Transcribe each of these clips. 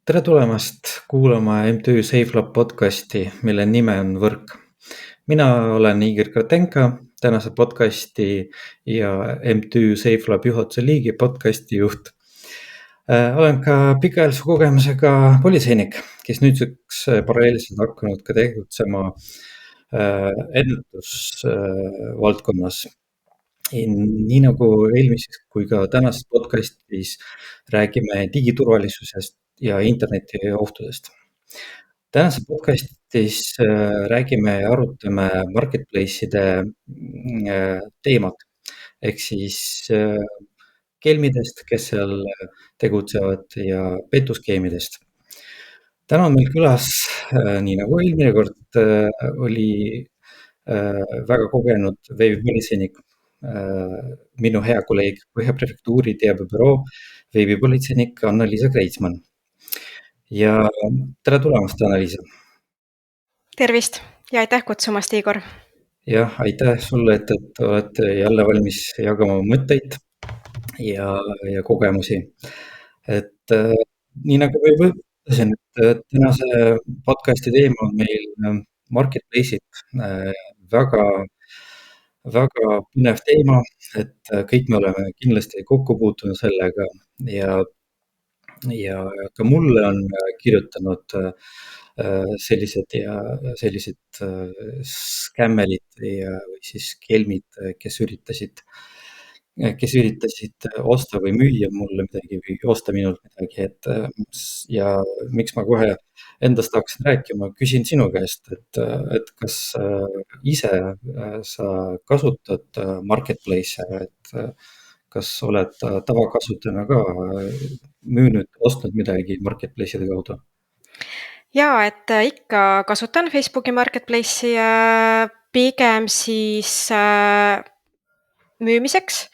Tere tulemast kuulama MTÜ SafeLab podcasti, mille nime on Võrk. Mina olen Igor Kratenka, tänase podcasti ja MTÜ SafeLab juhatuse liige, podcasti juht. Olen ka pikaajalise kogemusega politseinik, kes nüüdseks paralleelselt hakanud ka tegutsema ennetusvaldkonnas. Nii nagu eelmises kui ka tänases podcastis räägime digiturvalisusest ja interneti ohtudest. Tänases podcastis räägime ja arutame marketplace'ide teemat ehk siis kelmidest, kes seal tegutsevad ja petuskeemidest. Täna on meil külas, nii nagu eelmine kord, oli väga kogenud veebipolitseinik, minu hea kolleeg Põhja prefektuuri teabebüroo veebipolitseinik Anna-Liisa Kreitsmann. Ja tere tulemast, Anna-Liisa. Tervist ja aitäh kutsumast, Igor. Jah, aitäh sulle, et oled jälle valmis jagama mõtteid ja kogemusi. Et nii nagu ma juba ütlesin, et tänase podcasti teema on meil marketplace'id. Väga põnev teema, et kõik me oleme kindlasti kokku puutunud sellega ja ka mulle on kirjutanud sellised skämmelid või siis kelmid, kes üritasid osta või müüa mulle midagi või osta minult midagi, et ja miks ma kohe endast hakkasin rääkima, küsin sinu käest, et kas ise sa kasutad marketplace'e, et kas oled tavakasutajana ka müünud, ostnud midagi marketplace'ide kaudu? Jaa, et ikka kasutan Facebooki marketplace'i pigem siis müümiseks,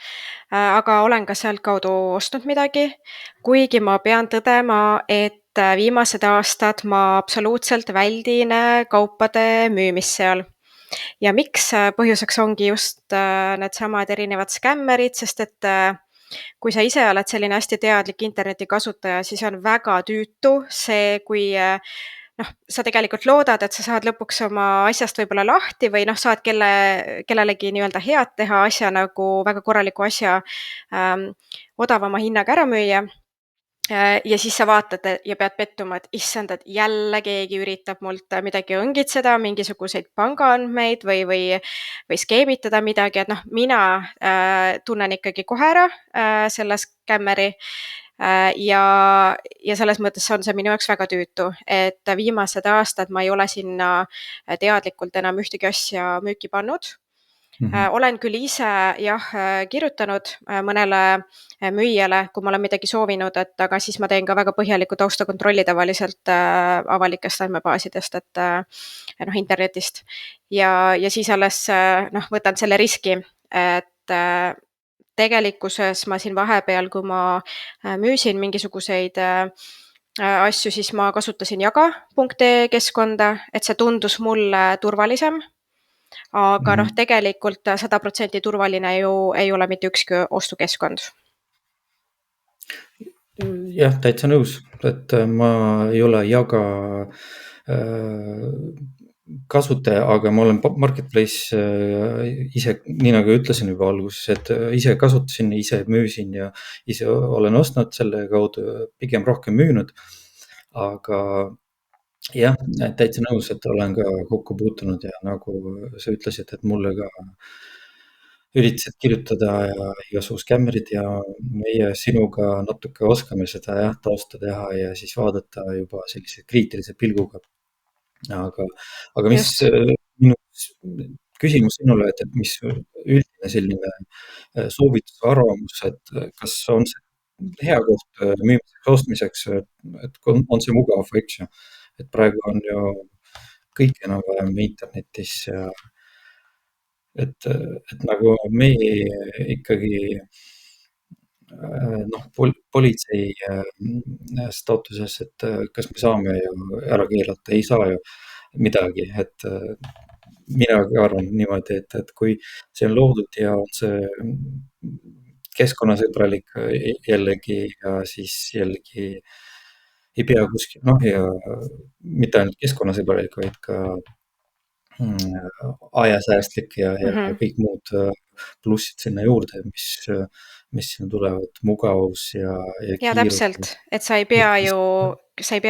aga olen ka sealtkaudu ostnud midagi. Kuigi ma pean tõdema, et viimased aastad ma absoluutselt väldin kaupade müümist seal. Ja miks? Põhjuseks ongi just needsamad erinevad skämmerid, sest et kui sa ise oled selline hästi teadlik internetikasutaja, siis on väga tüütu see, kui sa tegelikult loodad, et sa saad lõpuks oma asjast võib-olla lahti või saad kellelegi nii-öelda head teha asja nagu väga korraliku asja odavama hinnaga ära müüa. Ja siis sa vaatad ja pead pettuma, et issand, et jälle keegi üritab mult midagi õngitseda, mingisuguseid pangaandmeid või skeemitada midagi, et mina tunnen ikkagi kohe ära selle skämmeri ja selles mõttes on see minu jaoks väga tüütu, et viimased aastad ma ei ole sinna teadlikult enam ühtegi asja müüki pannud. Olen küll ise kirjutanud mõnele müüjale, kui ma olen midagi soovinud, et aga siis ma teen ka väga põhjaliku taustakontrolli tavaliselt avalikest andmebaasidest, et internetist. Ja siis alles võtan selle riski, et tegelikkuses ma siin vahepeal, kui ma müüsin mingisuguseid asju, siis ma kasutasin jaga.ee keskkonda, et see tundus mulle turvalisem. Aga tegelikult 100% turvaline ju ei ole mitte ükski ostukeskkond. Jah, täitsa nõus, et ma ei ole jaga kasutaja, aga ma olen marketplace ise, nii nagu ütlesin juba alguses, et ise kasutasin, ise müüsin ja ise olen ostnud selle kaudu, pigem rohkem müünud. Aga jah, täitsa nõus, et olen ka kokku puutunud ja nagu sa ütlesid, et mulle ka üritasid kirjutada ja igasugu skämmerid ja meie sinuga natuke oskame seda tausta teha ja siis vaadata juba sellise kriitilise pilguga. Aga mis minu küsimus sinule, et mis üldine selline soovitus või arvamus, et kas on see hea koht müümiseks, ostmiseks, et on see mugav, eks ju, et praegu on ju kõik enam-vähem internetis ja et nagu meie ikkagi politsei staatuses, et kas me saame ju ära keelata, ei saa ju midagi, et mina ka arvan niimoodi, et kui see on loodud ja on see keskkonnasõbralik jällegi ja siis jällegi ei pea kuskil, noh ja mitte ainult keskkonnasõbralik, vaid ka ajasäästlik ja Mhm. kõik muud plussid sinna juurde, mis sinna tulevad, mugavus ja Jaa, kiirus. täpselt, et sa ei pea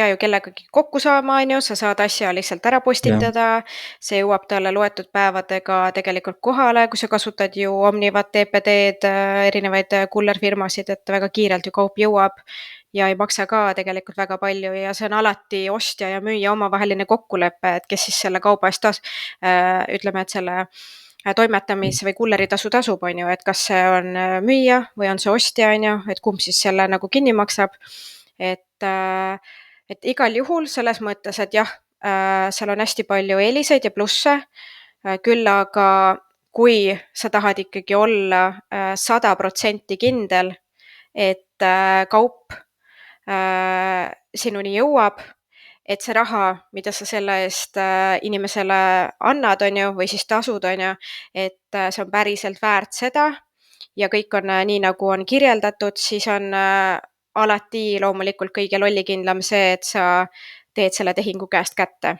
ju kellegagi kokku saama, on ju, sa saad asja lihtsalt ära jah, postitada, see jõuab talle loetud päevadega tegelikult kohale, kui sa kasutad ju Omnivat, TPD-d, erinevaid kullerfirmasid, et väga kiirelt ju kaup jõuab ja ei maksa ka tegelikult väga palju ja see on alati ostja ja müüja omavaheline kokkulepe, et kes siis selle kauba eest ütleme, et selle toimetamis- või kulleritasu tasub, on ju, et kas see on müüja või on see ostja, on ju, et kumb siis selle nagu kinni maksab. Et, äh, et igal juhul selles mõttes, et jah, seal on hästi palju eeliseid ja plusse, küll aga kui sa tahad ikkagi olla 100% kindel, et kaup sinuni jõuab, et see raha, mida sa selle eest inimesele annad, on ju, või siis tasud, on ju, et see on päriselt väärt seda ja kõik on nii, nagu on kirjeldatud, siis on alati loomulikult kõige lollikindlam see, et sa teed selle tehingu käest kätte.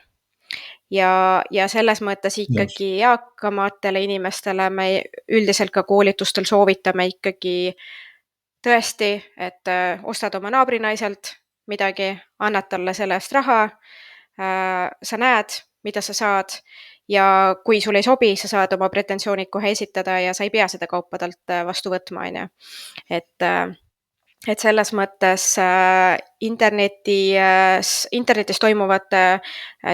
Ja selles mõttes just. ikkagi eakamatele inimestele me üldiselt ka koolitustel soovitame ikkagi tõesti, et ostad oma naabrinaiselt midagi, annad talle selle eest raha, sa näed, mida sa saad ja kui sul ei sobi, sa saad oma pretensioonid kohe esitada ja sa ei pea seda kaupa talt vastu võtma, on ju. Et äh, et selles mõttes internetis toimuvate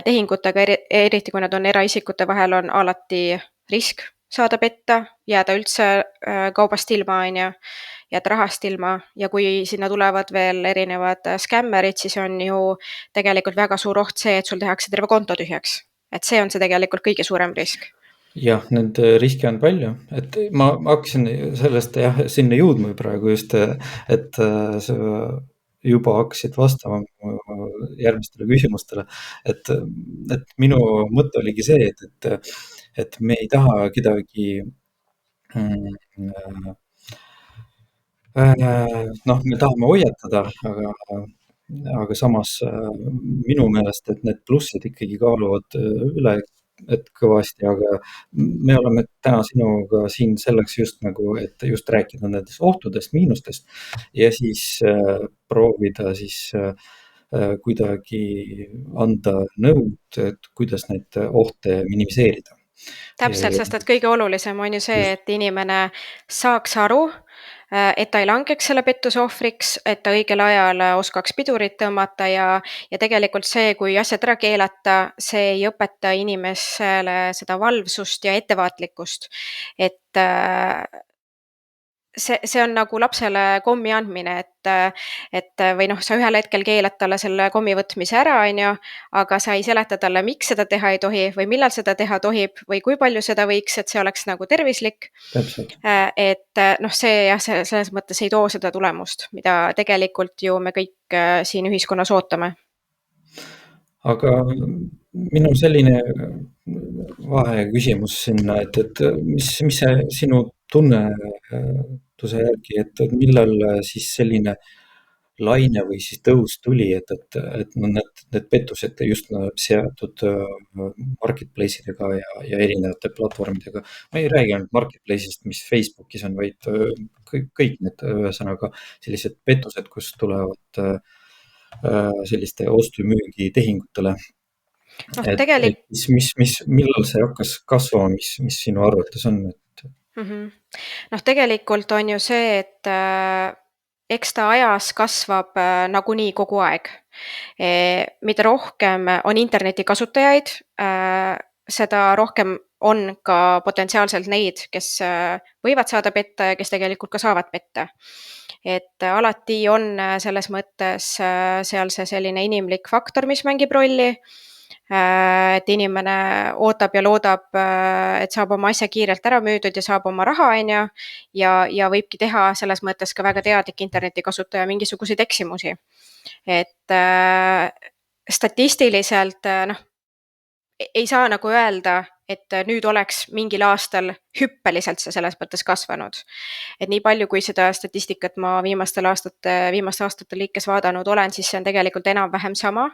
tehingutega, eriti kui nad on eraisikute vahel, on alati risk saada petta, jääda üldse kaubast ilma, on ju, jääda rahast ilma ja kui sinna tulevad veel erinevad skämmerid, siis on ju tegelikult väga suur oht see, et sul tehakse terve konto tühjaks. Et see on see tegelikult kõige suurem risk. Jah, neid riske on palju, et ma hakkasin sellest jah, sinna jõudma praegu just, et sa juba hakkasid vastama mu järgmistele küsimustele. et minu mõte oligi see, et me ei taha kedagi mm, noh, me tahame hoiatada, aga samas minu meelest, et need plussid ikkagi kaaluvad üle, et kõvasti, aga me oleme täna sinuga siin selleks just nagu, et just rääkida nendest ohtudest, miinustest ja siis proovida siis kuidagi anda nõud, et kuidas neid ohte minimiseerida. Täpselt, sest et kõige olulisem on ju see, just, et inimene saaks aru, et ta ei langeks selle pettuse ohvriks, et ta õigel ajal oskaks pidurit tõmmata ja tegelikult see, kui asjad ära keelata, see ei õpeta inimesele seda valvsust ja ettevaatlikkust. Et see on nagu lapsele kommi andmine, et või noh, sa ühel hetkel keelad talle selle kommi võtmise ära, on ju, aga sa ei seleta talle, miks seda teha ei tohi või millal seda teha tohib või kui palju seda võiks, et see oleks nagu tervislik. täpselt. Noh, see jah, selles mõttes ei too seda tulemust, mida tegelikult ju me kõik siin ühiskonnas ootame. Aga minul selline vaheküsimus sinna, et mis see sinu tunnetuse järgi, et millal siis selline laine või siis tõus tuli, et no need pettused just seotud marketplace idega ja erinevate platvormidega. ma ei räägi ainult marketplace'ist, mis Facebookis on, vaid kõik need ühesõnaga sellised pettused, kus tulevad selliste ostu-müügitehingutele. Noh, Et millal see hakkas kasvama, mis sinu arvates on, et Mhm. Noh, tegelikult on ju see, et eks ta ajas kasvab nagunii kogu aeg. Mida rohkem on internetikasutajaid, seda rohkem on ka potentsiaalselt neid, kes võivad saada petta ja kes tegelikult ka saavad petta. Et alati on selles mõttes seal see selline inimlik faktor, mis mängib rolli. Et inimene ootab ja loodab, et saab oma asja kiirelt ära müüdud ja saab oma raha, on ju, ja võibki teha selles mõttes ka väga teadlik internetikasutaja mingisuguseid eksimusi. Et statistiliselt noh, ei saa nagu öelda, et nüüd oleks mingil aastal hüppeliselt see selles mõttes kasvanud. Et nii palju, kui seda statistikat ma viimaste aastate lõikes vaadanud olen, siis see on tegelikult enam-vähem sama.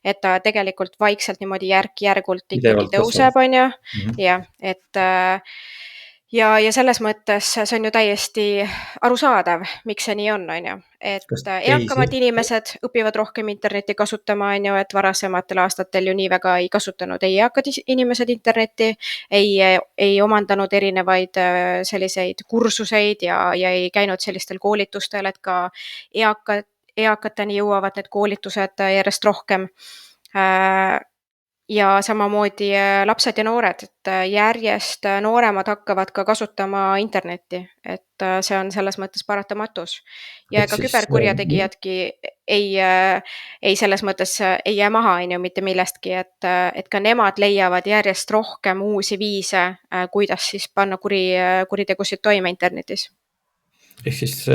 Et ta tegelikult vaikselt niimoodi järk-järgult ikkagi Pidevalt kasvab. tõuseb, on ju. Mhm. Jah, et ja selles mõttes see on ju täiesti arusaadav, miks see nii on ju. Et Kas eakamad inimesed õpivad rohkem internetti kasutama, on ju, et varasematel aastatel ju nii väga ei kasutanud ei eakad inimesed internetti, ei omandanud erinevaid selliseid kursuseid ja ei käinud sellistel koolitustel, et ka eakateni jõuavad need koolitused järjest rohkem. Ja samamoodi lapsed ja noored, et järjest nooremad hakkavad ka kasutama internetti, et see on selles mõttes paratamatus. Ja ehk ega siis küberkurjategijadki ei selles mõttes ei jää maha, on ju, mitte millestki, et ka nemad leiavad järjest rohkem uusi viise, kuidas siis panna kuritegusid toime internetis. ehk siis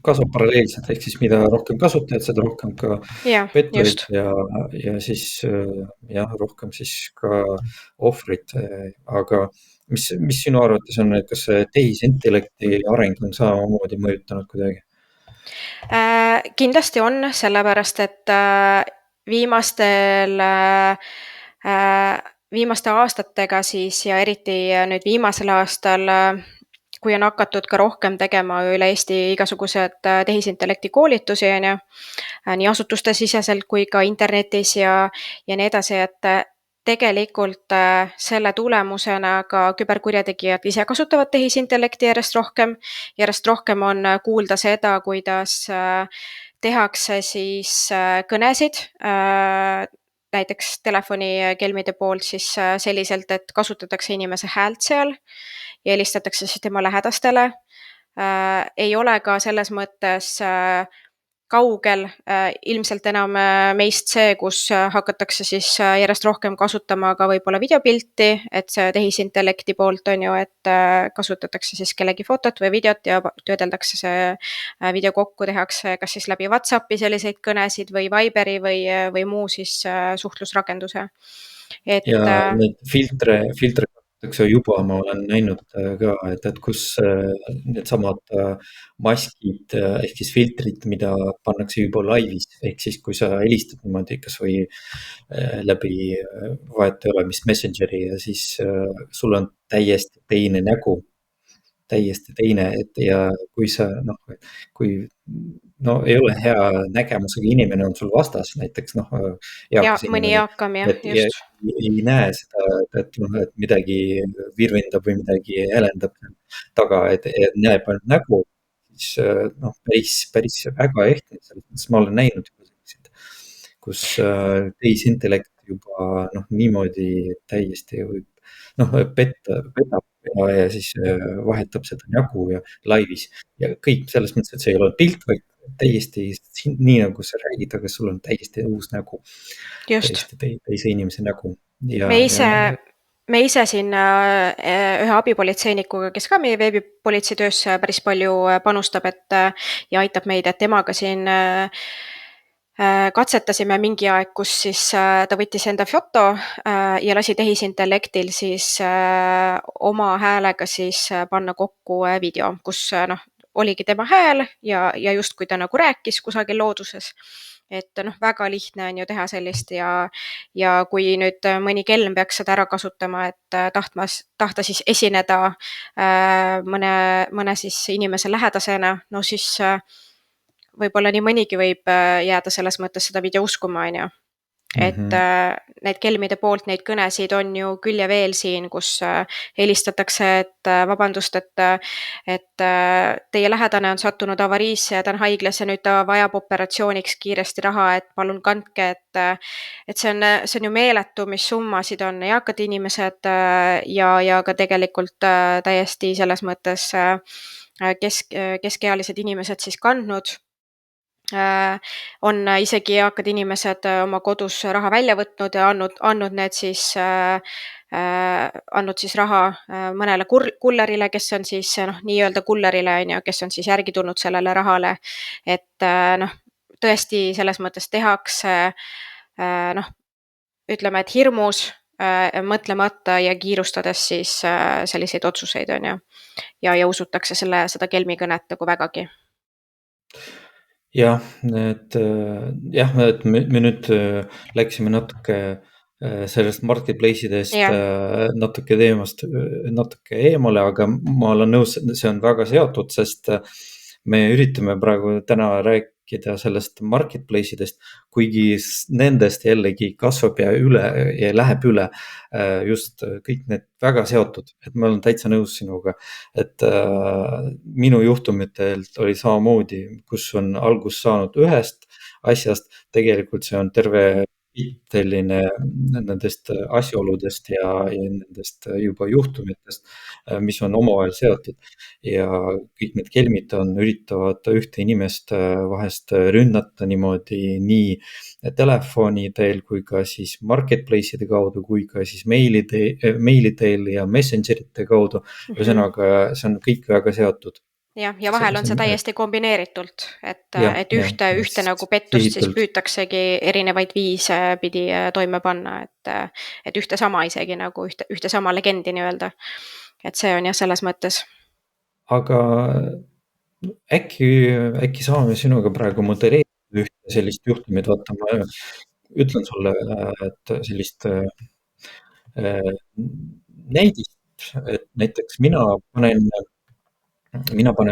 kasvab paralleelselt, ehk siis mida rohkem kasutajaid, seda rohkem ka Jah, petturid just. ja siis jah, rohkem siis ka ohvrid. Aga mis sinu arvates on, et kas see tehisintellekti areng on samamoodi mõjutanud kuidagi? Kindlasti on, sellepärast et viimaste aastatega siis ja eriti nüüd viimasel aastal, kui on hakatud ka rohkem tegema üle Eesti igasugused tehisintellekti koolitusi, on ju, nii asutuste siseselt kui ka internetis ja nii edasi, et tegelikult selle tulemusena ka küberkurjategijad ise kasutavad tehisintellekti järjest rohkem on kuulda seda, kuidas tehakse siis kõnesid, näiteks telefonikelmide poolt siis selliselt, et kasutatakse inimese häält seal ja helistatakse siis tema lähedastele. Ei ole ka selles mõttes kaugel ilmselt enam meist see, kus hakatakse siis järjest rohkem kasutama ka võib-olla videopilti, et see tehisintellekti poolt on ju, et kasutatakse siis kellegi fotot või videot ja töödeldakse see video kokku, tehakse kas siis läbi WhatsAppi selliseid kõnesid või Viberi või muu siis suhtlusrakenduse. Et Ja neid filtre kasutatakse juba, ma olen näinud ka, et kus needsamad maskid ehk siis filtrid, mida pannakse juba laivis, ehk siis kui sa helistad niimoodi kasvõi läbi vahet ei ole, mis Messengeri ja siis sul on täiesti teine nägu, täiesti teine, et ja kui sa kui ei ole hea nägemusega inimene on sul vastas, näiteks ja eakas mõni inimene, eakam jah, et just. ei näe seda, et midagi virvendab või midagi helendab taga, et näeb ainult nägu, siis päris väga ehtne, selles mõttes ma olen näinud juba selliseid, kus tehisintellekt juba niimoodi täiesti võib petab ja siis vahetab seda nägu ja laivis ja kõik selles mõttes, et see ei ole pilt, vaid täiesti nii nagu sa räägid, aga sul on täiesti uus nägu, Just. täiesti teise inimese nägu ja Me ise siin ühe abipolitseinikuga, kes ka meie veebipolitsei töösse päris palju panustab, et ja aitab meid, et temaga siin katsetasime mingi aeg, kus siis ta võttis enda foto ja lasi tehisintellektil siis oma häälega siis panna kokku video, kus oligi tema hääl ja justkui ta nagu rääkis kusagil looduses. Et väga lihtne on ju teha sellist ja kui nüüd mõni kelm peaks seda ära kasutama, et tahta siis esineda mõne siis inimese lähedasena, siis võib-olla nii mõnigi võib jääda selles mõttes seda video uskuma, on ju. Et need kelmide poolt neid kõnesid on ju küll ja veel siin, kus helistatakse, et vabandust, et teie lähedane on sattunud avariisse ja ta on haiglas ja nüüd ta vajab operatsiooniks kiiresti raha, et palun kandke, et see on ju meeletu, mis summasid on eakad inimesed ja ka tegelikult täiesti selles mõttes keskealised inimesed siis kandnud. On isegi eakad inimesed oma kodus raha välja võtnud ja andnud siis raha mõnele kullerile, kes on siis nii-öelda kullerile, on ju, kes on siis järgi tulnud sellele rahale. Et tõesti selles mõttes tehakse, ütleme, et hirmus mõtlemata ja kiirustades siis selliseid otsuseid, on ju. Ja usutakse seda kelmikõnet nagu vägagi. jah, jah, et me nüüd läksime natuke sellest marketplace idest Jah. natuke teemast natuke eemale, aga ma olen nõus, see on väga seotud, sest me üritame praegu täna rääkida sellest marketplace idest, kuigi nendest jällegi kasvab ja läheb üle just kõik need väga seotud, et ma olen täitsa nõus sinuga, et minu juhtumitelt oli samamoodi, kus on algus saanud ühest asjast, tegelikult see on terve selline nendest asjaoludest ja nendest juba juhtumitest, mis on omavahel seotud. ja kõik need kelmid üritavad ühte inimest vahest rünnata niimoodi nii telefoni teel kui ka siis marketplace'ide kaudu, kui ka siis meili teel ja messengerite kaudu. ühesõnaga, see on kõik väga seotud. Jah, ja vahel on see täiesti kombineeritult, et ühte nagu pettust siis sihitult. püütaksegi erinevaid viise pidi toime panna, et ühte sama isegi nagu ühte sama legendi nii-öelda. Et see on jah, selles mõttes. Aga äkki saame sinuga praegu modelleerida ühte sellist juhtumit, vaata ma ütlen sulle, et sellist näidist, et näiteks mina panen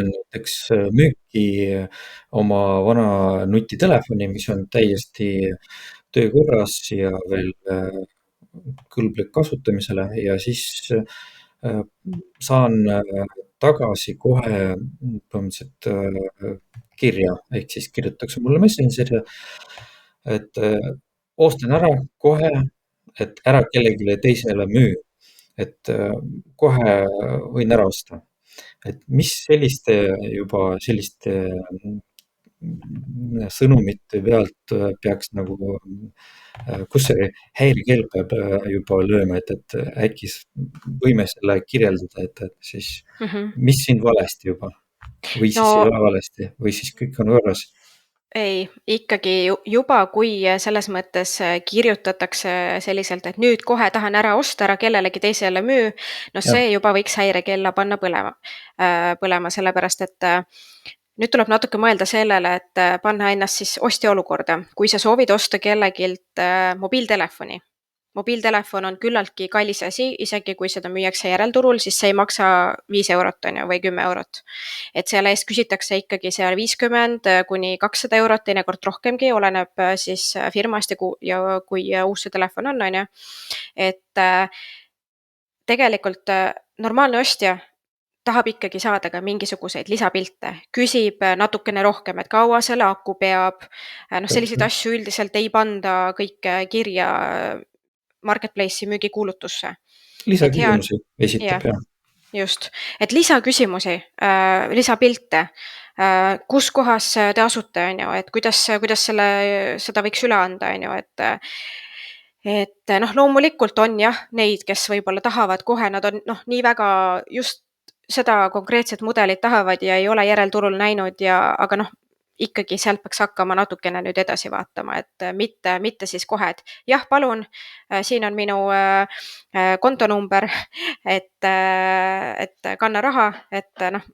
näiteks müüki oma vana nutitelefoni, mis on täiesti töökorras ja veel kõlblik kasutamisele ja siis saan tagasi kohe põhimõtteliselt kirja, ehk siis kirjutatakse mulle Messengeri, et ostan ära kohe, et ära kellelegi teisele müü, et kohe võin ära osta. Et mis selliste sõnumite pealt peaks nagu, kus see häirekell peab juba lööma, et äkki võime selle kirjeldada, et siis mis siin valesti juba või siis ei No ole valesti või siis kõik on korras. ei, ikkagi juba, kui selles mõttes kirjutatakse selliselt, et nüüd kohe tahan ära osta, ära kellelegi teisele müü, no jah, see juba võiks häirekella panna põlema, sellepärast et nüüd tuleb natuke mõelda sellele, et panna ennast siis ostja olukorda. Kui sa soovid osta kellegilt mobiiltelefoni, mobiiltelefon on küllaltki kallis asi, isegi kui seda müüakse järelturul, siis see ei maksa 5 eurot on ju, või 10 eurot. Et selle eest küsitakse ikkagi seal 50 kuni 200 eurot, teinekord rohkemgi, oleneb siis firmast ja kui uus see telefon on ju. Et tegelikult normaalne ostja tahab ikkagi saada ka mingisuguseid lisapilte, küsib natukene rohkem, et kaua selle aku peab. Noh, selliseid täpselt. asju üldiselt ei panda kõike kirja marketplace'i müügikuulutusse. Et hea, Lisaküsimusi jah, esitab jah. just, et lisaküsimusi, lisapilte, kus kohas te asute, on ju, et kuidas seda võiks üle anda, on ju, et noh, loomulikult on jah, neid, kes võib-olla tahavad kohe, nad on noh, nii väga just seda konkreetset mudelit tahavad ja ei ole järelturul näinud aga noh, ikkagi sealt peaks hakkama natukene nüüd edasi vaatama, et mitte siis kohe, et jah, palun, siin on minu kontonumber, et kanna raha, et noh,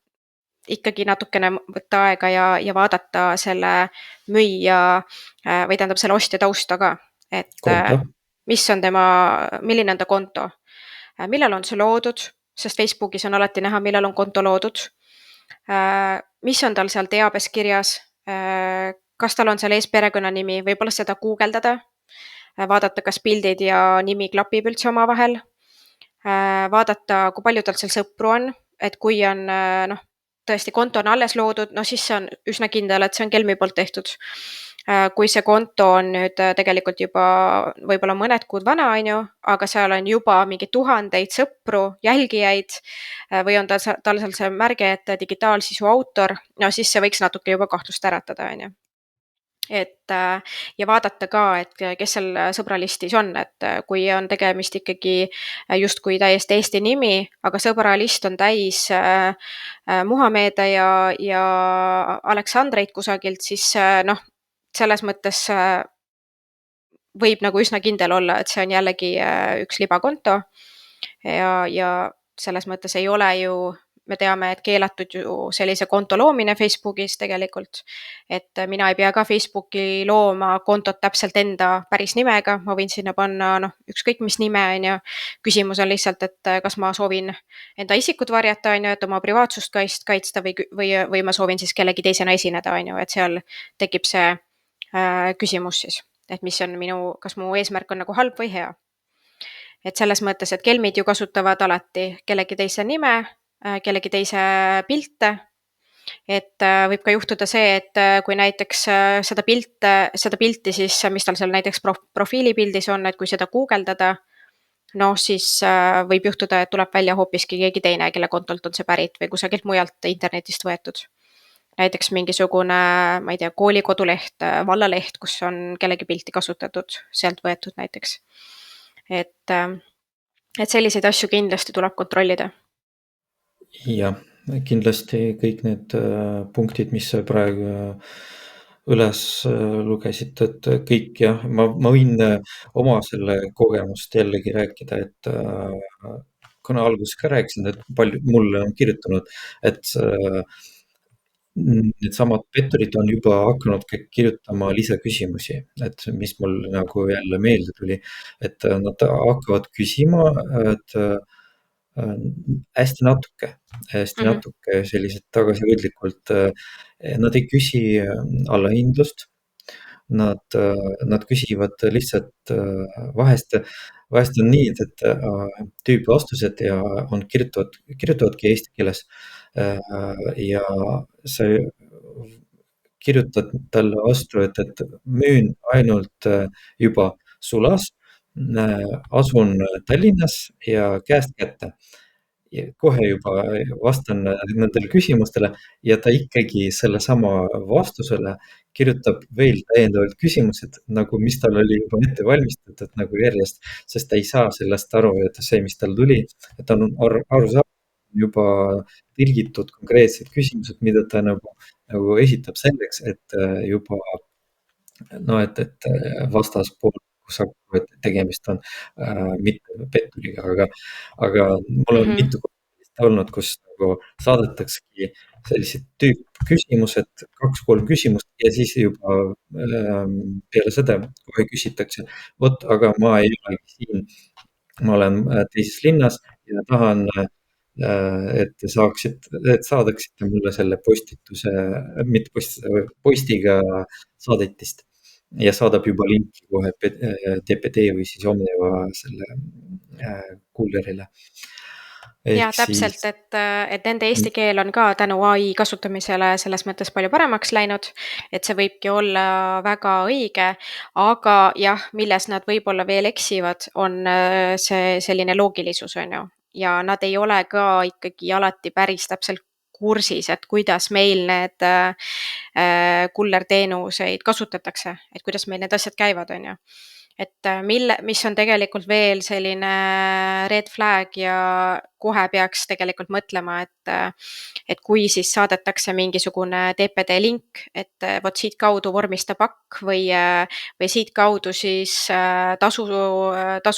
ikkagi natukene võtta aega ja vaadata selle müüja või tähendab selle ostja tausta ka, et Konto. milline on ta konto, millal on see loodud, sest Facebookis on alati näha, millal on konto loodud, mis on tal seal teabes kirjas, kas tal on seal ees perekonnanimi, võib-olla seda guugeldada, vaadata, kas pildid ja nimi klapib üldse omavahel, vaadata, kui palju tal seal sõpru on, et kui on noh, tõesti konto on alles loodud, no siis see on üsna kindel, et see on kelmi poolt tehtud. Kui see konto on nüüd tegelikult juba võib-olla mõned kuud vana, on ju, aga seal on juba mingi tuhandeid sõpru, jälgijaid või on tal seal see märge, et digitaalsisu autor, no siis see võiks natuke juba kahtlust äratada, on ju. Et ja vaadata ka, et kes seal sõbralistis on, et kui on tegemist ikkagi justkui täiesti Eesti nimi, aga sõbralist on täis Muhamede ja Aleksandreid kusagilt, siis noh, selles mõttes võib nagu üsna kindel olla, et see on jällegi üks libakonto ja selles mõttes ei ole ju, me teame, et keelatud ju sellise konto loomine Facebookis tegelikult, et mina ei pea ka Facebooki looma kontot täpselt enda päris nimega, ma võin sinna panna ükskõik mis nime, on ju. Küsimus on lihtsalt, et kas ma soovin enda isikut varjata, on ju, et oma privaatsust kaitsta või ma soovin siis kellegi teisena esineda, on ju, et seal tekib see küsimus siis, et mis on kas mu eesmärk on nagu halb või hea. Et selles mõttes, et kelmid ju kasutavad alati kellegi teise nime, kellegi teise pilte, et võib ka juhtuda see, et kui näiteks seda pilti siis, mis tal seal näiteks profiilipildis on, et kui seda guugeldada, siis võib juhtuda, et tuleb välja hoopiski keegi teine, kelle kontolt on see pärit või kusagilt mujalt internetist võetud. Näiteks mingisugune, ma ei tea, kooli koduleht, vallaleht, kus on kellegi pilti kasutatud, sealt võetud näiteks. Et selliseid asju kindlasti tuleb kontrollida. Jah, kindlasti kõik need punktid, mis sa praegu üles lugesid, et kõik jah, ma võin oma selle kogemust jällegi rääkida, et kuna alguses ka rääkisin, et palju mulle on kirjutanud, et needsamad petturid on juba hakanud kirjutama lisaküsimusi, et mis mul nagu jälle meelde tuli, et nad hakkavad küsima, et hästi natuke sellised tagasihoidlikult. Nad ei küsi allahindlust. Nad küsivad lihtsalt vahest on nii, et tüüpvastused ja kirjutavadki eesti keeles. Ja sa kirjutad talle vastu, et müün ainult juba sulas, asun Tallinnas ja käest kätte. Ja kohe juba vastan nendele küsimustele ja ta ikkagi sellesama vastusele kirjutab veel täiendavalt küsimused, nagu mis tal oli juba ette valmistatud nagu järjest, sest ta ei saa sellest aru, et see, mis tal tuli, et ta on aru saanud juba tõlgitud konkreetsed küsimused, mida ta nagu esitab selleks, et juba et vastaspool saab, et tegemist on mitte petturiga, aga mul on mitu korda olnud, kus nagu saadetakski sellised tüüppküsimused, 2-3 küsimust ja siis juba peale seda kohe küsitakse, vot, aga ma ei olegi siin, ma olen teises linnas ja tahan, et saadaksite mulle selle postituse, mitte postituse, postiga saadetist. Ja saadab juba linki kohe DPD või siis Omniva selle kullerile. Ja täpselt, et nende eesti keel on ka tänu AI kasutamisele selles mõttes palju paremaks läinud, et see võibki olla väga õige, aga jah, milles nad võib-olla veel eksivad, on see selline loogilisus, on ju. Ja nad ei ole ka ikkagi alati päris täpselt kursis, et kuidas meil need kullerteenuseid kasutatakse, et kuidas meil need asjad käivad, on ju. Et mis on tegelikult veel selline red flag ja kohe peaks tegelikult mõtlema, et kui siis saadetakse mingisugune DPD link, et vot siit kaudu vormista pakk või siit kaudu siis tasu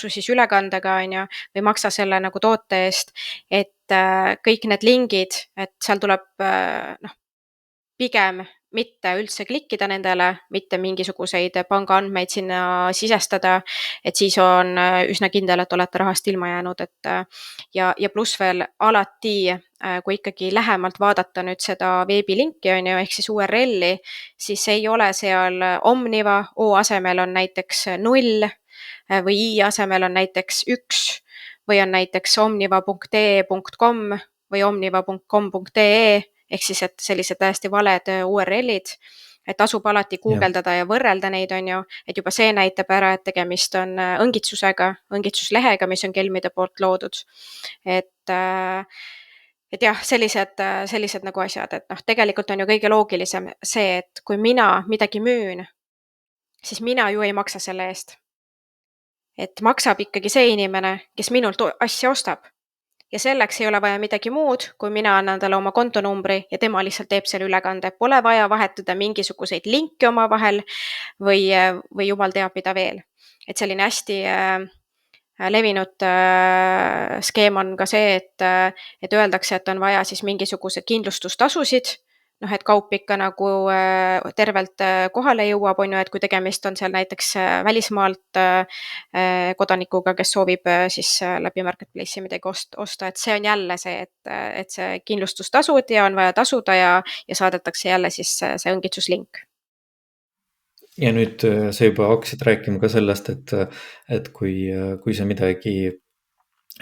siis ülekandega, on ju, või maksa selle nagu toote eest, et kõik need lingid, et seal tuleb pigem mitte üldse klikkida nendele, mitte mingisuguseid pangaandmeid sinna sisestada, et siis on üsna kindel, et olete rahast ilma jäänud, et ja pluss veel alati, kui ikkagi lähemalt vaadata nüüd seda veebilinki, on ju, ehk siis URL-i, siis ei ole seal Omniva, O asemel on näiteks 0 või I asemel on näiteks 1 või on näiteks omniva.ee.com või omniva.com.ee, ehk siis, et sellised täiesti valed URL-id, et tasub alati guugeldada ja võrrelda neid, on ju, et juba see näitab ära, et tegemist on õngitsusega, õngitsuslehega, mis on kelmide poolt loodud. Et jah, sellised nagu asjad, et tegelikult on ju kõige loogilisem see, et kui mina midagi müün, siis mina ju ei maksa selle eest. Et maksab ikkagi see inimene, kes minult asja ostab. Ja selleks ei ole vaja midagi muud, kui mina annan talle oma kontonumbri ja tema lihtsalt teeb selle ülekande. Pole vaja vahetada mingisuguseid linke oma vahel või jumal teab mida veel. Et selline hästi levinud skeem on ka see, et öeldakse, et on vaja siis mingisugused kindlustustasusid, noh, et kaup ikka nagu tervelt kohale jõuab, on ju, et kui tegemist on seal näiteks välismaalt kodanikuga, kes soovib siis läbi Marketplace'i midagi osta, et see on jälle see, et see kindlustustasud ja on vaja tasuda ja saadetakse jälle siis see õngitsuslink. Ja nüüd sa juba hakkasid rääkima ka sellest, et kui sa midagi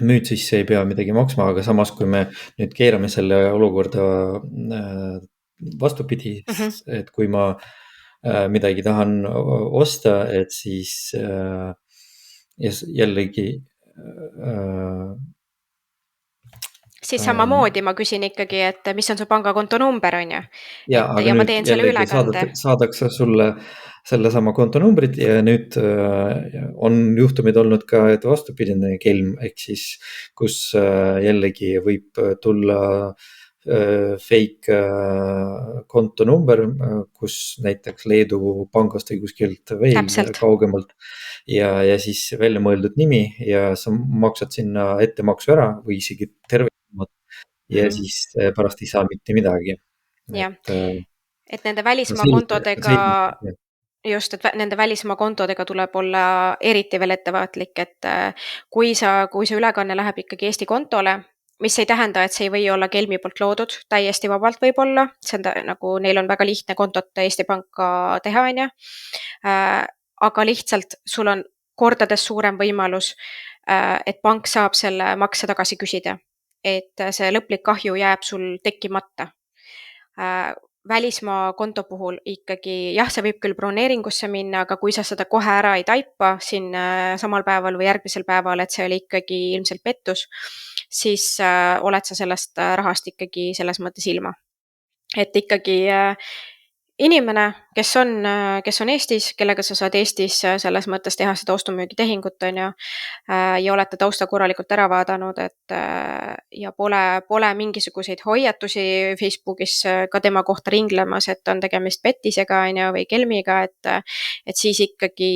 müüd, siis ei pea midagi maksma, aga samas, kui me nüüd keerame selle olukorda vastupidi, et kui ma midagi tahan osta, et siis jällegi Siis samamoodi ma küsin ikkagi, et mis on su pangakonto number, on ju. ja, aga Ja ma nüüd teen selle jällegi ülekande. saadakse sulle sellesama kontonumbrid ja nüüd on juhtumid olnud ka, et vastupidine kelm, ehk siis kus jällegi võib tulla fake kontonumber, kus näiteks Leedu pangast või kuskilt veel Täpselt. kaugemalt ja siis välja mõeldud nimi ja sa maksad sinna ettemaksu ära või isegi terve ja siis pärast ei saa mitte midagi. Jah, Et et nende no välismaa kontodega just, et nende välismaa kontodega tuleb olla eriti veel ettevaatlik, et kui see ülekanne läheb ikkagi Eesti kontole, mis ei tähenda, et see ei või olla kelmi poolt loodud, täiesti vabalt võib olla, see on nagu neil on väga lihtne kontot Eesti Panka teha, on ju. Aga lihtsalt sul on kordades suurem võimalus, et pank saab selle makse tagasi küsida. Et see lõplik kahju jääb sul tekkimata. Välismaa konto puhul ikkagi, jah, see võib küll broneeringusse minna, aga kui sa seda kohe ära ei taipa siin samal päeval või järgmisel päeval, et see oli ikkagi ilmselt pettus, siis oled sa sellest rahast ikkagi selles mõttes ilma. Et ikkagi inimene, kes on Eestis, kellega sa saad Eestis selles mõttes teha seda ostu-müügitehingut, on ju, ja olete tausta korralikult ära vaadanud, et ja pole mingisuguseid hoiatusi Facebookis ka tema kohta ringlemas, et on tegemist pettisega, on ju, või kelmiga, et siis ikkagi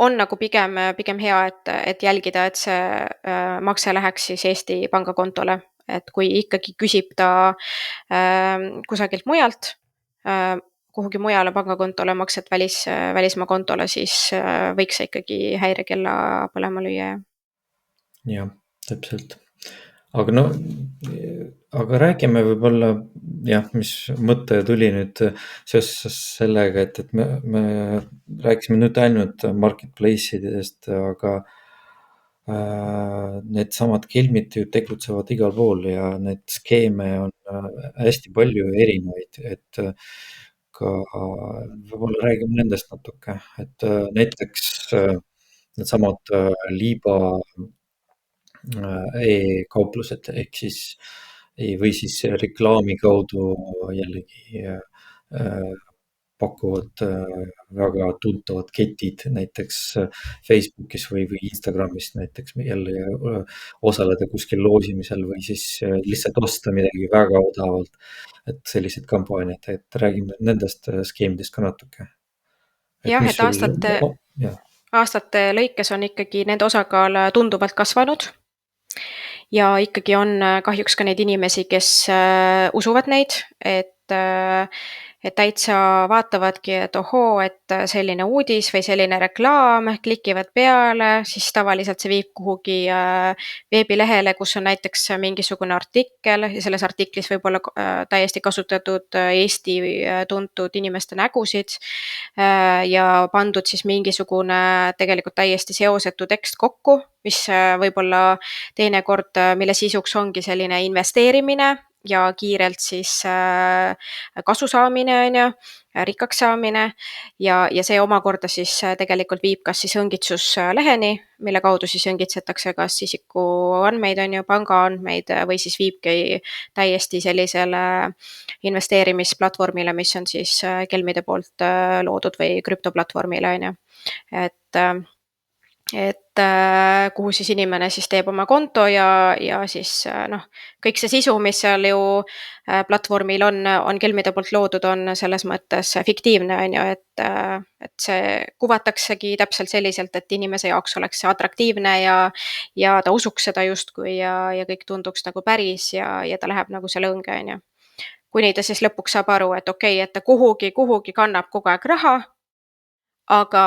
on nagu pigem hea, et jälgida, et see makse läheks siis Eesti pangakontole. Et kui ikkagi küsib ta kusagilt mujalt, kuhugi mujale pangakontole makset välismaa kontole, siis võiks see ikkagi häirekella põlema lüüa. jah, täpselt. Aga no, aga räägime võib-olla jah, mis mõte tuli nüüd seoses sellega, et me rääkisime nüüd ainult marketplace idest, aga needsamad kelmid ju tegutsevad igal pool ja neid skeeme on hästi palju erinevaid, et ka võib-olla räägime nendest natuke, et näiteks needsamad liiba e-kauplused ehk siis või siis reklaami kaudu jällegi pakuvad väga tuntavad ketid näiteks Facebookis või Instagramis näiteks jälle osaleda kuskil loosimisel või siis lihtsalt osta midagi väga odavalt. et sellised kampaaniad, et räägime nendest skeemidest ka natuke. Jah, mis et sul, jah. aastate lõikes on ikkagi nende osakaal tunduvalt kasvanud. Ja ikkagi on kahjuks ka neid inimesi, kes usuvad neid, et täitsa vaatavadki, et ohoo, et selline uudis või selline reklaam, klikivad peale, siis tavaliselt see viib kuhugi veebilehele, kus on näiteks mingisugune artikkel ja selles artiklis võib olla täiesti kasutatud Eesti tuntud inimeste nägusid ja pandud siis mingisugune tegelikult täiesti seosetu tekst kokku, mis võib-olla teinekord, mille sisuks ongi selline investeerimine ja kiirelt siis kasu saamine, on ju, rikkaks saamine ja see omakorda siis tegelikult viib kas siis õngitsusleheni, mille kaudu siis õngitsetakse kas isiku andmeid, on ju, pangaandmeid või siis viibki täiesti sellisele investeerimisplatvormile, mis on siis kelmide poolt loodud või krüptoplatvormile, on ju. et kuhu siis inimene siis teeb oma konto ja siis noh, kõik see sisu, mis seal ju platvormil on kelmide poolt loodud, on selles mõttes fiktiivne, on ju, et see kuvataksegi täpselt selliselt, et inimese jaoks oleks see atraktiivne ja ta usuks seda justkui ja kõik tunduks nagu päris ja ta läheb nagu selle õnge, on ju. Kuni ta siis lõpuks saab aru, et okei, et ta kuhugi kannab kogu aeg raha, aga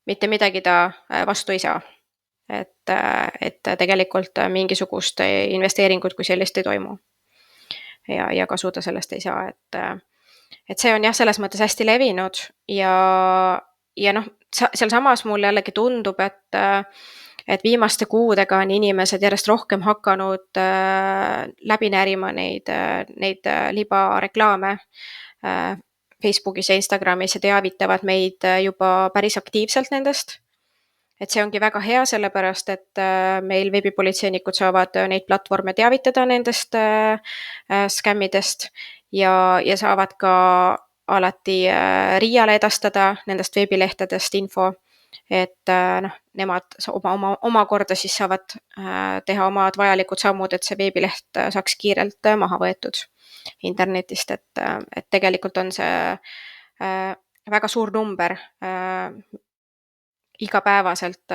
mitte midagi ta vastu ei saa. Et tegelikult mingisugust investeeringut kui sellist ei toimu. Ja kasu ta sellest ei saa, et see on jah, selles mõttes hästi levinud ja noh, sealsamas mulle jällegi tundub, et viimaste kuudega on inimesed järjest rohkem hakanud läbi närima neid libareklaame Facebookis ja Instagramis ja teavitavad meid juba päris aktiivselt nendest. Et see ongi väga hea, sellepärast et meil veebipolitseinikud saavad neid platvorme teavitada nendest skämmidest ja saavad ka alati RIA-le edastada nendest veebilehtedest info, et noh, nemad omakorda siis saavad teha omad vajalikud sammud, et see veebileht saaks kiirelt maha võetud internetist, et tegelikult on see väga suur number igapäevaselt,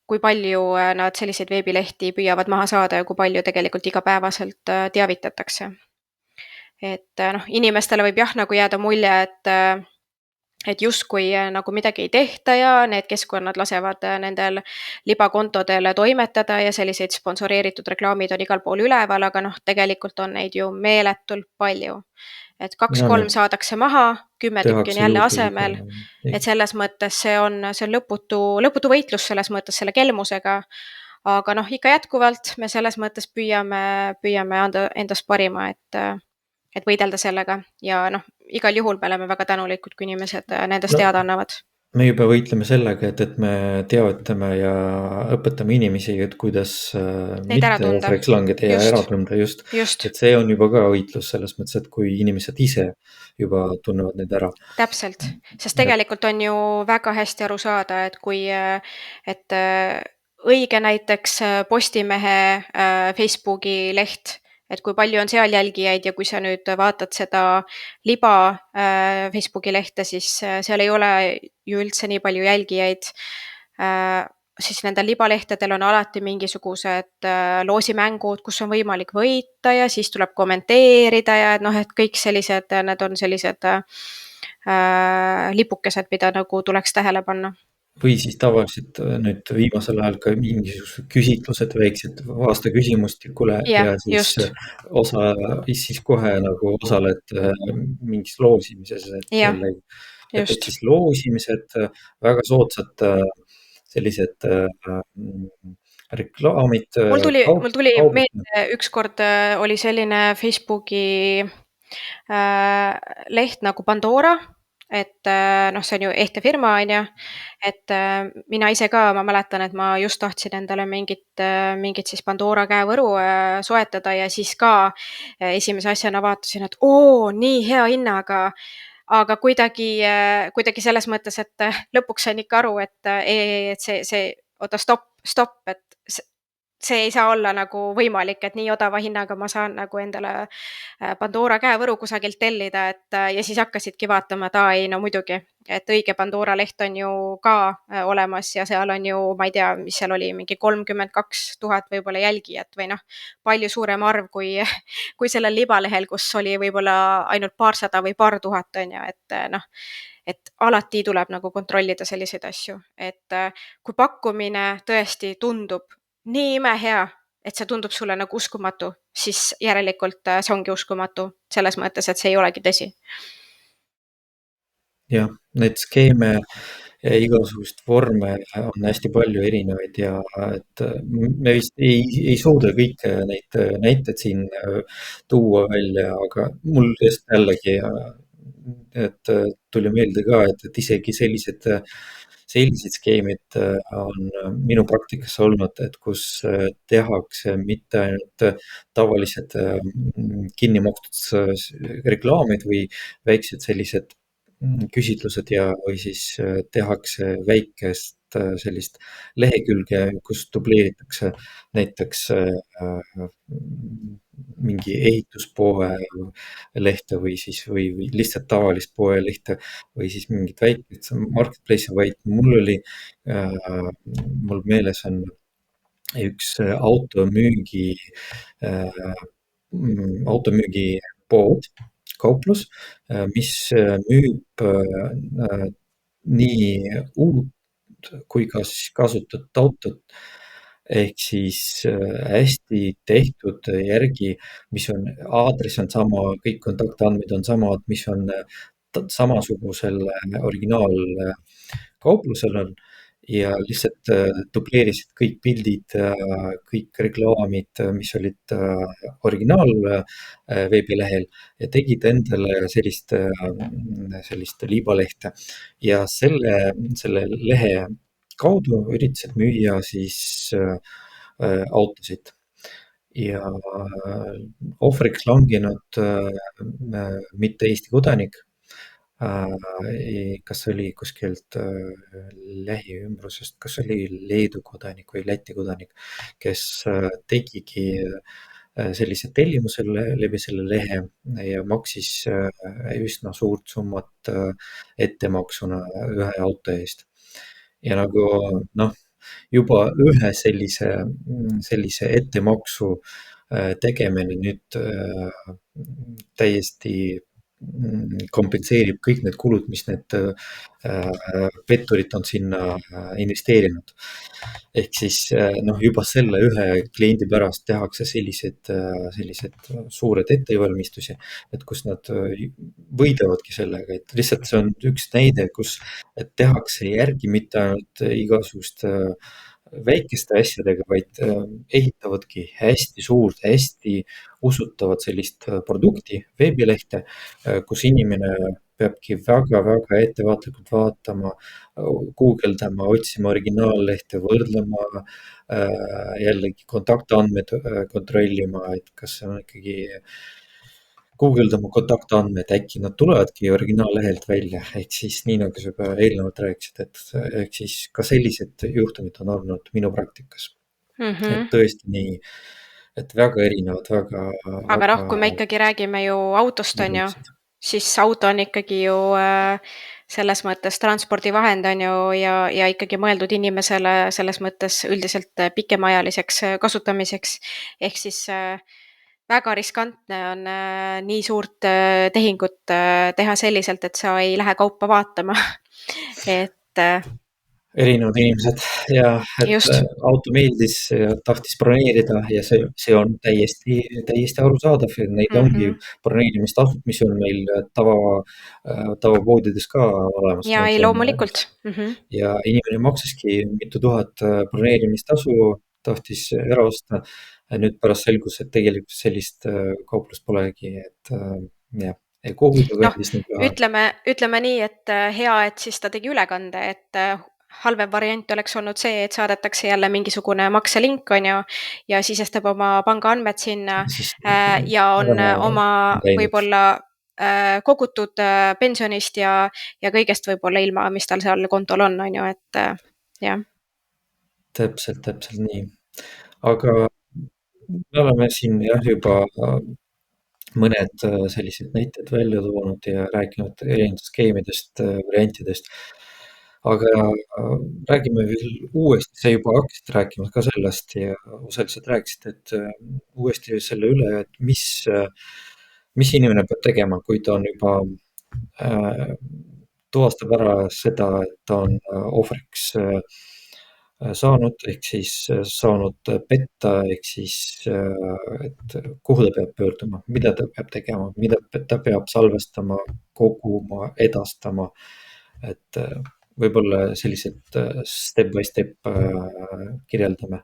kui palju nad selliseid veebilehti püüavad maha saada ja kui palju tegelikult igapäevaselt teavitatakse. Et noh, inimestele võib jah nagu jääda mulje, et justkui nagu midagi ei tehta ja need keskkonnad lasevad nendel libakontodel toimetada ja selliseid sponsoreeritud reklaamid on igal pool üleval, aga noh, tegelikult on neid ju meeletult palju. Et 2-3 saadakse maha, 10 tükki on jälle asemel, et selles mõttes see on lõputu võitlus selles mõttes selle kelmusega, aga noh, ikka jätkuvalt me selles mõttes püüame anda endast parima, et võidelda sellega ja noh, igal juhul me oleme väga tänulikud, kui inimesed nendest teada annavad. Me juba võitleme sellega, et me teavitame ja õpetame inimesi, et kuidas mitte ohvriks langeda ja ära tunda just. Et see on juba ka võitlus selles mõttes, et kui inimesed ise juba tunnevad need ära. Täpselt, sest tegelikult on ju väga hästi aru saada, et kui õige näiteks Postimehe Facebooki leht, et kui palju on seal jälgijaid ja kui sa nüüd vaatad seda liba Facebooki lehte, siis seal ei ole ju üldse nii palju jälgijaid, siis nendel libalehtedel on alati mingisugused loosimängud, kus on võimalik võita ja siis tuleb kommenteerida ja et noh, et kõik sellised, need on sellised lipukesed, mida nagu tuleks tähele panna. Või siis tavaliselt nüüd viimasel ajal ka mingisugused küsitlused väiksed vasta küsimustikule ja siis siis kohe nagu osaled mingis loosimises, et siis loosimised, väga soodsad sellised reklaamid. Mul tuli meelde, ükskord oli selline Facebooki leht nagu Pandora, et noh, see on ju ehte firma, on ju, et mina ise ka, ma mäletan, et ma just tahtsin endale mingit siis Pandora käevõru soetada ja siis ka esimese asjana vaatasin, et nii hea hinnaga, aga kuidagi selles mõttes, et lõpuks sain ikka aru, et stopp, et see ei saa olla nagu võimalik, et nii odava hinnaga ma saan nagu endale Pandora käevõru kusagilt tellida, ja siis hakkasidki vaatama, et ei, no muidugi, et õige Pandora leht on ju ka olemas ja seal on ju, ma ei tea, mis seal oli, mingi 32 000 võib-olla jälgijat või noh, palju suurem arv kui sellel libalehel, kus oli võib-olla ainult paarsada või paar tuhat, on ju, et noh, et alati tuleb nagu kontrollida selliseid asju, et kui pakkumine tõesti tundub nii imehea, et see tundub sulle nagu uskumatu, siis järelikult see ongi uskumatu selles mõttes, et see ei olegi tõsi. Jah, neid skeeme ja igasugust vorme on hästi palju erinevaid ja et me vist ei suuda kõike neid näiteid siin tuua välja, aga mul just jällegi, et tuli meelde ka, et isegi sellised skeemid on minu praktikas olnud, et kus tehakse mitte ainult tavalised kinni makstud reklaamid või väiksed sellised küsitlused või siis tehakse väikest sellist lehekülge, kus dubleeritakse näiteks mingi ehituspoe lehte või lihtsalt tavalist poe lehte või siis mingit väikest marketplace'i, vaid mul meeles on üks automüügipood, kauplus, mis müüb nii uut kui ka siis kasutatud autot. Ehk siis hästi tehtud järgi, mis on, aadress on sama, kõik kontaktandmed on samad, mis on samasugusel originaal kauplusel on ja lihtsalt dubleerisid kõik pildid, kõik reklaamid, mis olid originaal veebilehel ja tegid endale sellist liibalehte ja selle lehe kaudu üritasid müüa siis autosid ja ohvriks langenud mitte Eesti kodanik. Kas oli kuskilt lähiümbrusest, kas oli Leedu kodanik või Läti kodanik, kes tegigi sellise tellimuse läbi selle lehe ja maksis üsna suurt summat ettemaksuna ühe auto eest. Ja nagu noh, juba ühe sellise ettemaksu tegemine nüüd täiesti kompenseerib kõik need kulud, mis need petturid on sinna investeerinud. Ehk siis noh, juba selle ühe kliendi pärast tehakse sellised suured ettevalmistusi, et kus nad võidavadki sellega, et lihtsalt see on üks näide, kus tehakse järgi mitte ainult igasugust väikeste asjadega, vaid ehitavadki hästi suurt, hästi usutavat sellist produkti, veebilehte, kus inimene peabki väga-väga ettevaatlikult vaatama, guugeldama, otsima originaallehte, võrdlema, jällegi kontaktandmed kontrollima, et kas see on ikkagi guugeldama kontaktandmed, äkki nad tulevadki originaallehelt välja, ehk siis nii nagu sa juba eelnevalt rääkisid, et ehk siis ka sellised juhtumid on olnud minu praktikas. Et tõesti nii, et väga erinevad, aga noh, kui me ikkagi räägime ju autost, on ju, siis auto on ikkagi ju selles mõttes transpordivahend on ju ja ikkagi mõeldud inimesele selles mõttes üldiselt pikemaajaliseks kasutamiseks. Ehk siis väga riskantne on nii suurt tehingut teha selliselt, et sa ei lähe kaupa vaatama. Et erinevad inimesed ja et just. Auto meeldis ja tahtis broneerida ja see on täiesti arusaadav, et neid ongi broneerimistasud, mis on meil tavapoodides ka olemas. Ja ei, loomulikult. Ja inimene maksaski mitu tuhat broneerimistasu, tahtis ära osta. Nüüd pärast selgus, et tegelikult sellist kauplust polegi, et jah. Ütleme nii, et hea, et siis ta tegi ülekande, et halvem variant oleks olnud see, et saadetakse jälle mingisugune makselink on ju ja sisestab oma pangaandmed sinna ja on oma võib-olla kogutud pensionist ja kõigest võib-olla ilma, mis tal seal kontol on ju, et jah. Täpselt nii. Aga me oleme siin jah juba mõned sellised näited välja toonud ja rääkinud erinevatest skeemidest, variantidest. Aga räägime veel uuesti, sa juba hakkasid rääkima ka sellest ja osaliselt rääkisid, et uuesti selle üle, et mis inimene peab tegema, kui ta on juba tuvastab ära seda, et ta on ohvriks saanud, ehk siis saanud petta, ehk siis, et kuhu ta peab pöörduma, mida ta peab tegema, mida ta peab salvestama, koguma, edastama, et võib-olla sellised step by step kirjeldame.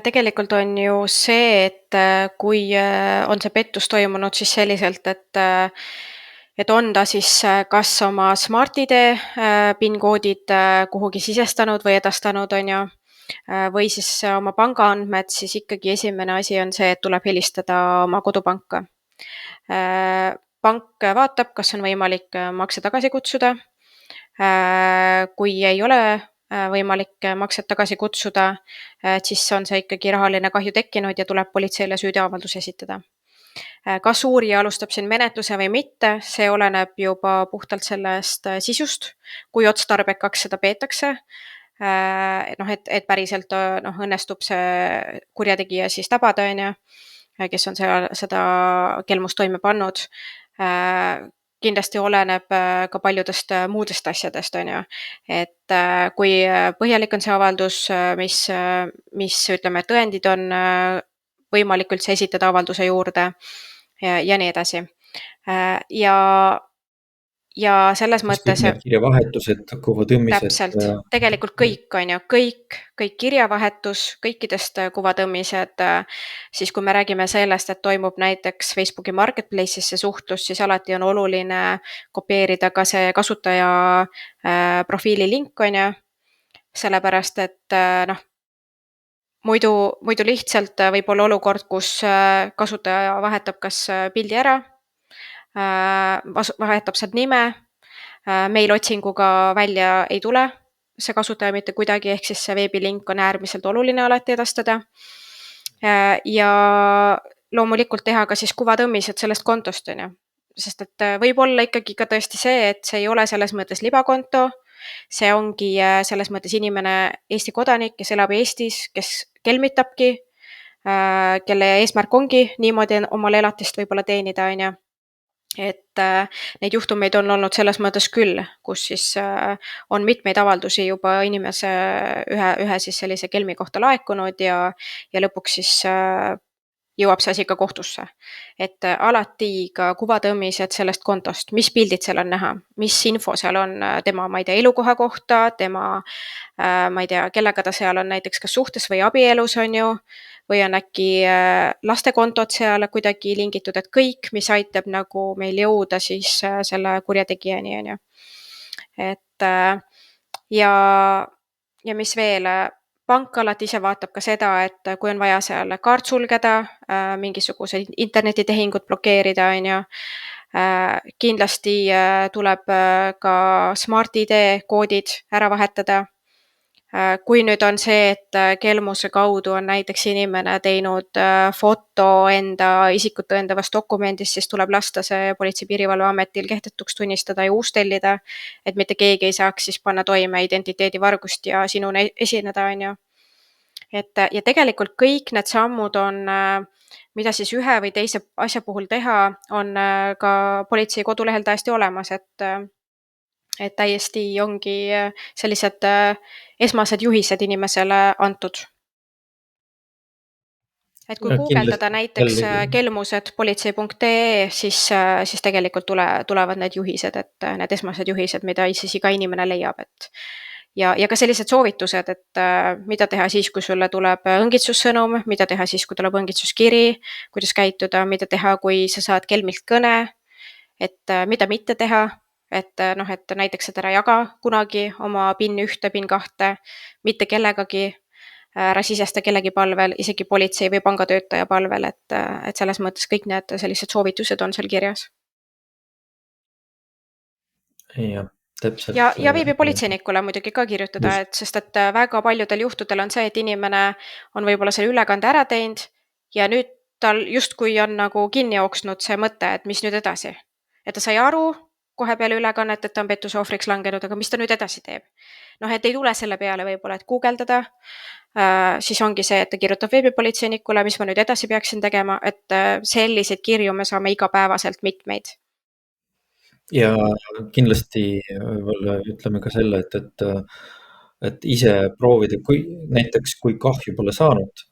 Tegelikult on ju see, et kui on see pettus toimunud siis selliselt, et on ta siis kas oma Smart-ID PIN-koodid kuhugi sisestanud või edastanud, on ju, või siis oma pangaandmed, siis ikkagi esimene asi on see, et tuleb helistada oma kodupanka. Pank vaatab, kas on võimalik makse tagasi kutsuda. Kui ei ole võimalik makset tagasi kutsuda, siis on see ikkagi rahaline kahju tekkinud ja tuleb politseile süüdiavaldus esitada. Kas uurija alustab siin menetluse või mitte, see oleneb juba puhtalt sellest sisust, kui otstarbekaks seda peetakse. Et päriselt õnnestub see kurjategija siis tabada, kes on seda kelmust toime pannud. Kindlasti oleneb ka paljudest muudest asjadest, et kui põhjalik on see avaldus, mis ütleme, tõendid on võimalik üldse esitada avalduse juurde ja nii edasi. Ja selles kas kõik mõttes need kirjavahetused, kuvatõmmised? täpselt, tegelikult kõik, kõik kirjavahetus, kõikidest kuvatõmmised, siis kui me räägime sellest, et toimub näiteks Facebooki marketplace'is see suhtlus, siis alati on oluline kopeerida ka see kasutaja profiili link, sellepärast et muidu lihtsalt võib olla olukord, kus kasutaja vahetab kas pildi ära, vahetab sealt nime, meilotsinguga välja ei tule see kasutaja mitte kuidagi, ehk siis see veebilink on äärmiselt oluline alati edastada. Ja loomulikult teha ka siis kuvatõmmised sellest kontost, sest et võib olla ikkagi ka tõesti see, et see ei ole selles mõttes libakonto, see ongi selles mõttes inimene, Eesti kodanik, kes elab Eestis, kes kelmitabki, kelle eesmärk ongi niimoodi omale elatist võib-olla teenida, et neid juhtumeid on olnud selles mõttes küll, kus siis on mitmeid avaldusi juba inimese ühe siis sellise kelmi kohta laekunud ja lõpuks siis jõuab see asi ka kohtusse. Et alati ka kuvatõmmised sellest kontost, mis pildid seal on näha, mis info seal on tema, ma ei tea, elukoha kohta, tema, ma ei tea, kellega ta seal on näiteks kas suhtes või abielus, või on äkki lastekontod seal kuidagi lingitud, et kõik, mis aitab nagu meil jõuda siis selle kurjategijani, et ja mis veel, pank alati ise vaatab ka seda, et kui on vaja seal kaart sulgeda, mingisugused internetitehingud blokeerida, kindlasti tuleb ka Smart ID koodid ära vahetada. Kui nüüd on see, et kelmuse kaudu on näiteks inimene teinud foto enda isikut tõendavast dokumendist, siis tuleb lasta see Politsei- ja Piirivalveametil kehtetuks tunnistada ja uus tellida, et mitte keegi ei saaks siis panna toime identiteedivargust ja sinuna esineda, ja tegelikult kõik need sammud on, mida siis ühe või teise asja puhul teha, on ka politsei kodulehel täiesti olemas, et täiesti ongi sellised esmased juhised inimesele antud. Et kui guugeldada näiteks kelmused politsei.ee, siis tegelikult tulevad need juhised, et need esmased juhised, mida siis iga inimene leiab, ja ka sellised soovitused, et mida teha siis, kui sulle tuleb õngitsussõnum, mida teha siis, kui tuleb õngitsuskiri, kuidas käituda, mida teha, kui sa saad kelmilt kõne, et mida mitte teha, et näiteks, et ära jaga kunagi oma PIN 1, PIN 2, mitte kellegagi, ära sisesta kellegi palvel, isegi politsei või pangatöötaja palvel, et selles mõttes kõik need sellised soovitused on seal kirjas. Jah, täpselt. Ja veebipolitseinikule muidugi ka kirjutada, sest et väga paljudel juhtudel on see, et inimene on võib-olla selle ülekande ära teinud ja nüüd tal justkui on nagu kinni jooksnud see mõte, et mis nüüd edasi. Et ta sai aru kohe peale ülekannet, et ta on pettuse ohvriks langenud, aga mis ta nüüd edasi teeb? Et ei tule selle peale võib-olla, et guugeldada, siis ongi see, et ta kirjutab veebipolitseinikule, mis ma nüüd edasi peaksin tegema, et selliseid kirju me saame igapäevaselt mitmeid. Ja kindlasti võib-olla ütleme ka selle, et ise proovida, kui näiteks, kui kahju pole saanud,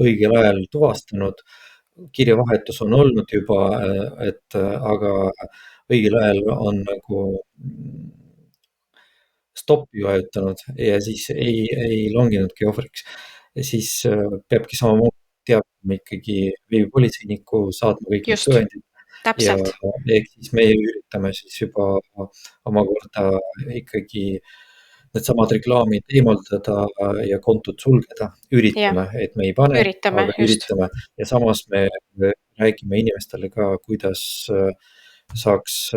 õigel ajal tuvastanud, kirjavahetus on olnud juba, aga õigel ajal on nagu stoppi vajutanud ja siis ei langinudki ohvriks. Ja siis peabki samamoodi teavitama ikkagi veebipolitseinikku, saatma kõik need tõendid. Täpselt. Ja ehk siis meie üritame siis juba omakorda ikkagi needsamad reklaamid eemaldada ja kontot sulgeda. Üritame, et me ei pane, aga üritame. Ja samas me räägime inimestele ka, kuidas saaks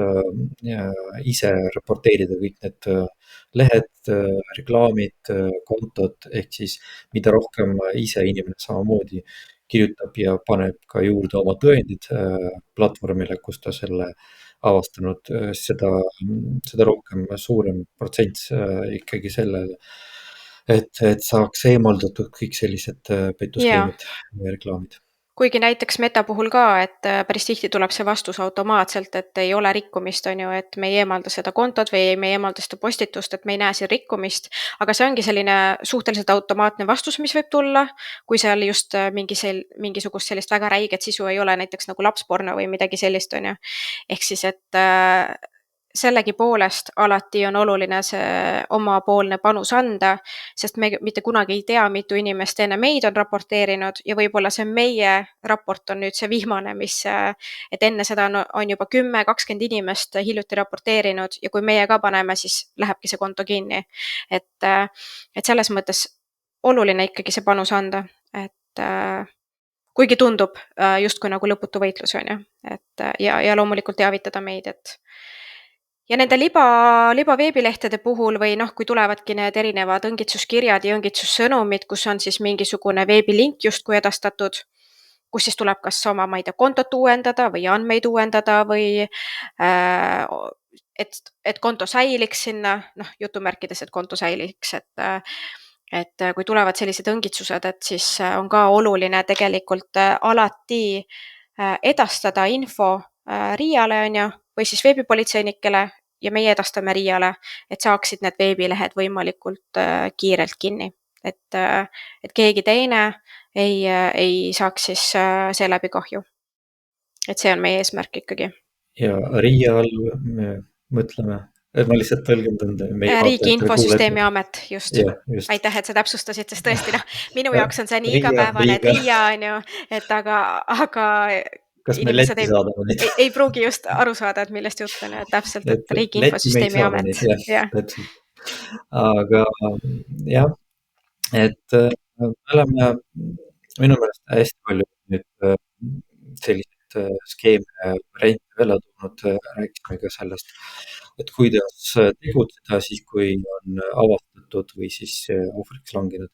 ise raporteerida kõik need lehed, reklaamid, kontod, ehk siis mida rohkem ise inimene samamoodi kirjutab ja paneb ka juurde oma tõendid platvormile, kus ta selle avastanud, seda rohkem suurem protsent ikkagi sellele, et saaks eemaldatud kõik sellised Jaa. petuskeemid ja reklaamid. Kuigi näiteks Meta puhul ka, et päris tihti tuleb see vastus automaatselt, et ei ole rikkumist, on ju, et me ei eemalda seda kontot või me ei eemalda seda postitust, et me ei näe siin rikkumist. Aga see ongi selline suhteliselt automaatne vastus, mis võib tulla, kui seal just mingisugust sellist väga räiget sisu ei ole, näiteks nagu lapsporno või midagi sellist, on ju. Ehk siis, et sellegipoolest alati on oluline see omapoolne panus anda, sest me mitte kunagi ei tea, mitu inimest enne meid on raporteerinud ja võib-olla see meie raport on nüüd see viimane, et enne seda on juba 10-20 inimest hiljuti raporteerinud ja kui meie ka paneme, siis lähebki see konto kinni. Et selles mõttes oluline ikkagi see panus anda, et kuigi tundub justkui nagu lõputu võitlus, on ju, et ja loomulikult teavitada meid, et ja nende libaveebilehtede puhul või noh, kui tulevadki need erinevad õngitsuskirjad ja õngitsussõnumid, kus on siis mingisugune veebilink justkui edastatud, kus siis tuleb kas oma, ma ei tea, kontot uuendada või andmeid uuendada või et konto säiliks sinna, noh, jutumärkides, et konto säiliks, et kui tulevad sellised õngitsused, et siis on ka oluline tegelikult alati edastada info RIA-le, on ju, või siis veebipolitseinikele ja meie edastame RIA-le, et saaksid need veebilehed võimalikult kiirelt kinni. Et keegi teine ei saaks siis seeläbi kahju. Et see on meie eesmärk ikkagi. Ja RIA all me mõtleme, ma lihtsalt tõlgendan meie Riigi Infosüsteemi Amet, just. Ja, just. Aitäh, et sa täpsustasid, sest tõesti, noh, minu jaoks on see nii RIA, igapäevane, et liiga. RIA on ju, et aga Kas me inimesed Lätti saadame neid? ei pruugi just aru saada, et millest jutt on, et täpselt, et Riigi Lätti me ei Infosüsteemi saada Amet. neid, jah, täpselt. Aga jah, et me oleme minu meelest hästi palju nüüd selliseid skeeme, variante välja tulnud, rääkisime ka sellest, et kuidas tegutseda siis, kui on avastatud või siis ohvriks langenud.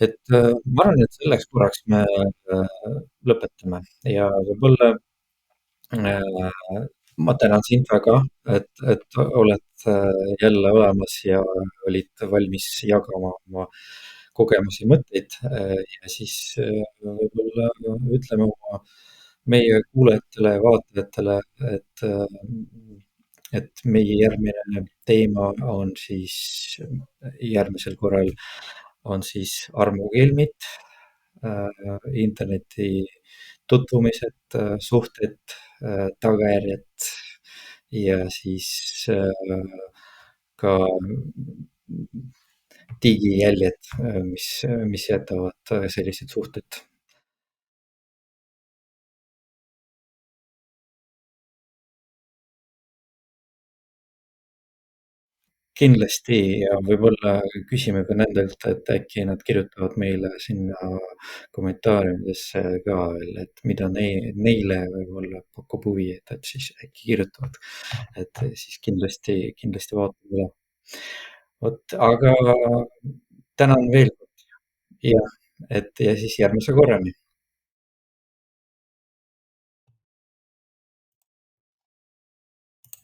Et ma arvan, et selleks korraks me lõpetame ja võib-olla ma tänan sind väga, et oled jälle olemas ja olid valmis jagama oma kogemusi, mõtteid ja siis võib-olla ütleme meie kuulajatele ja vaatajatele, et meie järgmine teema on siis järgmisel korral on siis armukeelmid, interneti tutvumised, suhted, tagajärjed ja siis ka digijäljed, mis jätavad sellised suhted. Kindlasti ja võib-olla küsime ka nendelt, et äkki nad kirjutavad meile sinna kommentaariumidesse ka veel, et mida neile võib-olla pakub huvi, et siis äkki kirjutavad. Et siis kindlasti vaatame üle. Vot, aga tänan veel kord ja siis järgmise korrani.